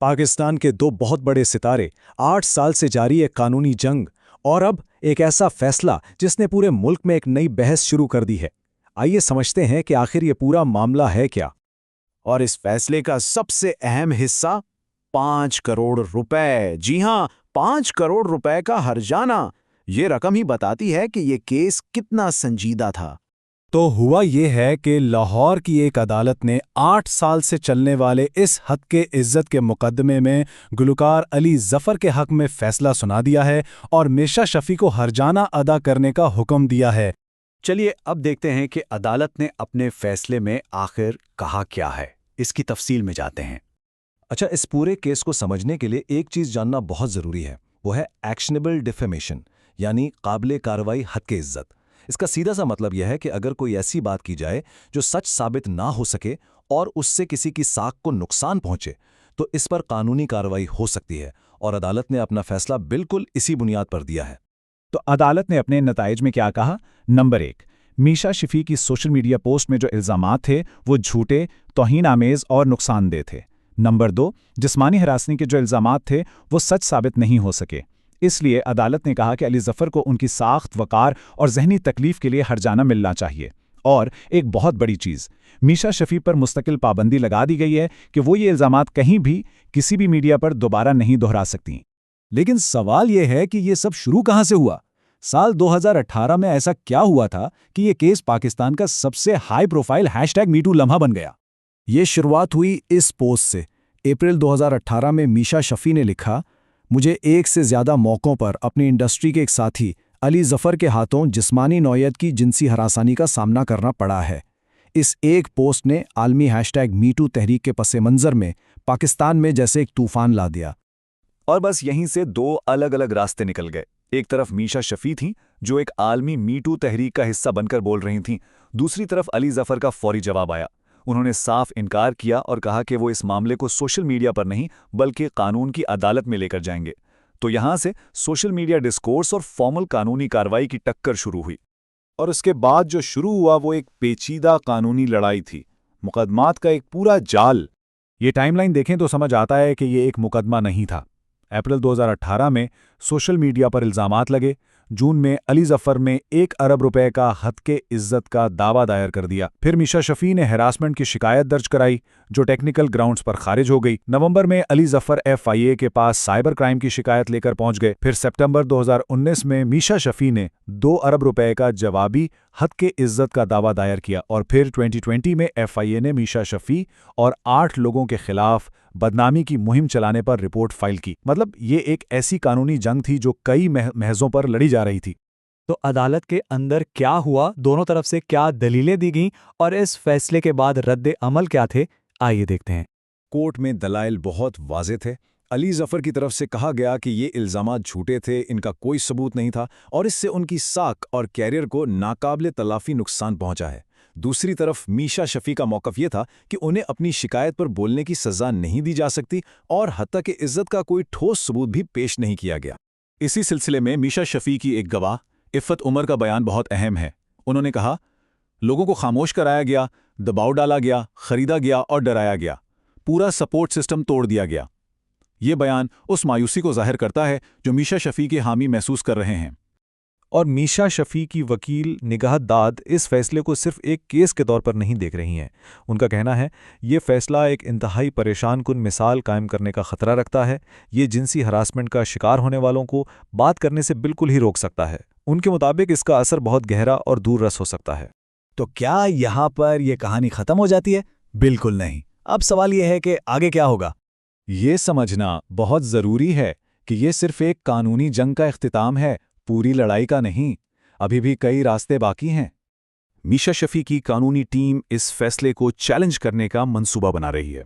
पाकिस्तान के दो बहुत बड़े सितारे, 8 साल से जारी एक कानूनी जंग, और अब एक ऐसा फैसला जिसने पूरे मुल्क में एक नई बहस शुरू कर दी है। आइए समझते हैं कि आखिर ये पूरा मामला है क्या। और इस फैसले का सबसे अहम हिस्सा 5 करोड़ रुपए। जी हां, 5 करोड़ रुपए का हर्जाना। ये रकम ही बताती है कि ये केस कितना संजीदा था। तो हुआ ये है कि लाहौर की एक अदालत ने 8 साल से चलने वाले इस हद के इज्जत के मुकदमे में गुलकार अली जफर के हक में फैसला सुना दिया है और मीशा शफी को हर्जाना अदा करने का हुक्म दिया है। चलिए अब देखते हैं कि अदालत ने अपने फैसले में आखिर कहा क्या है। इसकी तफसील में जाते हैं। अच्छा, इस पूरे केस को समझने के लिए एक चीज़ जानना बहुत ज़रूरी है, वो है एक्शनेबल डिफेमेशन, यानी काबिले कार्रवाई हद के इज्जत। इसका सीधा सा मतलब यह है कि अगर कोई ऐसी बात की जाए जो सच साबित ना हो सके और उससे किसी की साख को नुकसान पहुंचे, तो इस पर कानूनी कार्रवाई हो सकती है, और अदालत ने अपना फैसला बिल्कुल इसी बुनियाद पर दिया है। तो अदालत ने अपने नताइज में क्या कहा? नंबर 1, मीशा शफी की सोशल मीडिया पोस्ट में जो इल्ज़ामात थे वो झूठे, तौहीन आमेज और नुकसानदेह थे। नंबर 2, जिस्मानी हरासनी के जो इल्ज़ामात थे वो सच साबित नहीं हो सके। इसलिए अदालत ने कहा कि अली जफ़र को उनकी साख्त, वक़ार और जहनी तकलीफ के लिए हर्जाना मिलना चाहिए। और एक बहुत बड़ी चीज़, मीशा शफी पर मुस्तकिल पाबंदी लगा दी गई है कि वो ये इल्ज़ामात कहीं भी किसी भी मीडिया पर दोबारा नहीं दोहरा सकती। लेकिन सवाल यह है कि ये सब शुरू कहां से हुआ? साल 2018 में ऐसा क्या हुआ था कि ये केस पाकिस्तान का सबसे हाई प्रोफाइल #मीटू लम्हा बन गया? ये शुरुआत हुई इस पोस्ट से। अप्रैल 2018 में मीशा शफी ने लिखा, मुझे एक से ज़्यादा मौक़ों पर अपनी इंडस्ट्री के एक साथी अली जफ़र के हाथों जिस्मानी नौयत की जिनसी हरासानी का सामना करना पड़ा है। इस एक पोस्ट ने आलमी #मीटू तहरीक के पस मंज़र में पाकिस्तान में जैसे एक तूफ़ान ला दिया। और बस यहीं से दो अलग अलग रास्ते निकल गए। एक तरफ मीशा शफी थीं, जो एक आलमी मीटू तहरीक का हिस्सा बनकर बोल रही थीं। दूसरी तरफ अली जफर का फौरी जवाब आया। उन्होंने साफ इनकार किया और कहा कि वो इस मामले को सोशल मीडिया पर नहीं बल्कि कानून की अदालत में लेकर जाएंगे। तो यहां से सोशल मीडिया डिस्कोर्स और फॉर्मल कानूनी कार्रवाई की टक्कर शुरू हुई। और उसके बाद जो शुरू हुआ वो एक पेचीदा कानूनी लड़ाई थी, मुकदमात का एक पूरा जाल। ये टाइमलाइन देखें तो समझ आता है कि ये एक मुकदमा नहीं था। अप्रैल 2018 में सोशल मीडिया पर इल्ज़ामात लगे। जून में अली जफ़र में 1 अरब रुपए का हद के इज्जत का दावा दायर कर दिया। फिर मीशा शफी ने हैरासमेंट की शिकायत दर्ज कराई, जो टेक्निकल ग्राउंड्स पर खारिज हो गई। नवंबर में अली जफ़र FIA के पास साइबर क्राइम की शिकायत लेकर पहुंच गए। फिर सितंबर 2019 में मीशा शफी ने 2 अरब रुपए का जवाबी हद के इज्जत का दावा दायर किया। और फिर 2020 में FIA ने मीशा शफी और 8 लोगों के खिलाफ बदनामी की मुहिम चलाने पर रिपोर्ट फाइल की। मतलब ये एक ऐसी कानूनी जंग थी जो कई महज़ों पर लड़ी जा रही थी। तो अदालत के अंदर क्या हुआ, दोनों तरफ से क्या दलीलें दी गईं और इस फैसले के बाद रद्द अमल क्या थे, आइए देखते हैं। कोर्ट में दलाइल बहुत वाज़ेह थे। अली जफ़र की तरफ से कहा गया कि ये इल्ज़ामात झूठे थे, इनका कोई सबूत नहीं था और इससे उनकी साख और कैरियर को नाकाबिले तलाफ़ी नुकसान पहुंचा है। दूसरी तरफ मीशा शफी का मौक़िफ़ ये था कि उन्हें अपनी शिकायत पर बोलने की सज़ा नहीं दी जा सकती और हत्ता के इज्जत का कोई ठोस सबूत भी पेश नहीं किया गया। इसी सिलसिले में मीशा शफी की एक गवाह इफ़्फ़त उमर का बयान बहुत अहम है। उन्होंने कहा, लोगों को खामोश कराया गया, दबाव डाला गया, खरीदा गया और डराया गया, पूरा सपोर्ट सिस्टम तोड़ दिया गया। ये बयान उस मायूसी को जाहिर करता है जो मीशा शफी के हामी महसूस कर रहे हैं। और मीशा शफी की वकील निगाह दाद इस फैसले को सिर्फ एक केस के तौर पर नहीं देख रही हैं। उनका कहना है ये फैसला एक इंतहाई परेशान कुन मिसाल कायम करने का खतरा रखता है। ये जिनसी हरासमेंट का शिकार होने वालों को बात करने से बिल्कुल ही रोक सकता है। उनके मुताबिक इसका असर बहुत गहरा और दूररस हो सकता है। तो क्या यहाँ पर यह कहानी ख़त्म हो जाती है? बिल्कुल नहीं। अब सवाल यह है कि आगे क्या होगा। ये समझना बहुत ज़रूरी है कि ये सिर्फ एक कानूनी जंग का इख्तिताम है, पूरी लड़ाई का नहीं। अभी भी कई रास्ते बाकी हैं। मीशा शफी की कानूनी टीम इस फैसले को चैलेंज करने का मंसूबा बना रही है।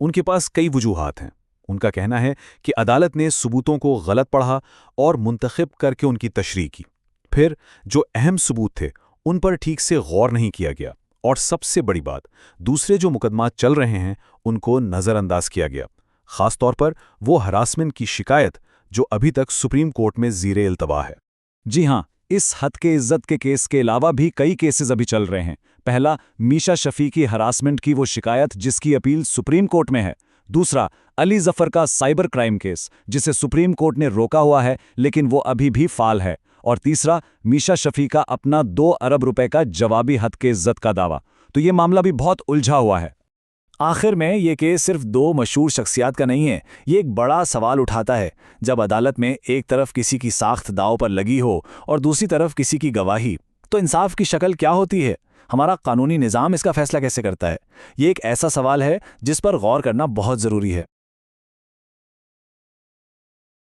उनके पास कई वजूहात हैं। उनका कहना है कि अदालत ने सबूतों को गलत पढ़ा और मुंतखब करके उनकी तशरीह की। फिर जो अहम सबूत थे उन पर ठीक से गौर नहीं किया गया। और सबसे बड़ी बात, दूसरे जो मुकदमात चल रहे हैं उनको नज़रअंदाज किया गया, ख़ास तौर पर वो हरासमेंट की शिकायत जो अभी तक सुप्रीम कोर्ट में ज़ीरे इल्तवा है। जी हाँ, इस हद के इज्जत के केस के अलावा भी कई केसेस अभी चल रहे हैं। पहला, मीशा शफी की हरासमेंट की वो शिकायत जिसकी अपील सुप्रीम कोर्ट में है। दूसरा, अली जफर का साइबर क्राइम केस, जिसे सुप्रीम कोर्ट ने रोका हुआ है लेकिन वो अभी भी फाल है। और तीसरा, मीशा शफी का अपना 2 अरब रुपए का जवाबी हद के इज्जत का दावा। तो ये मामला भी बहुत उलझा हुआ है। आखिर में ये केस सिर्फ 2 मशहूर शख्सियात का नहीं है, ये एक बड़ा सवाल उठाता है। जब अदालत में एक तरफ किसी की साख्त दांव पर लगी हो और दूसरी तरफ किसी की गवाही, तो इंसाफ की शक्ल क्या होती है? हमारा कानूनी निज़ाम इसका फैसला कैसे करता है? ये एक ऐसा सवाल है जिस पर गौर करना बहुत ज़रूरी है।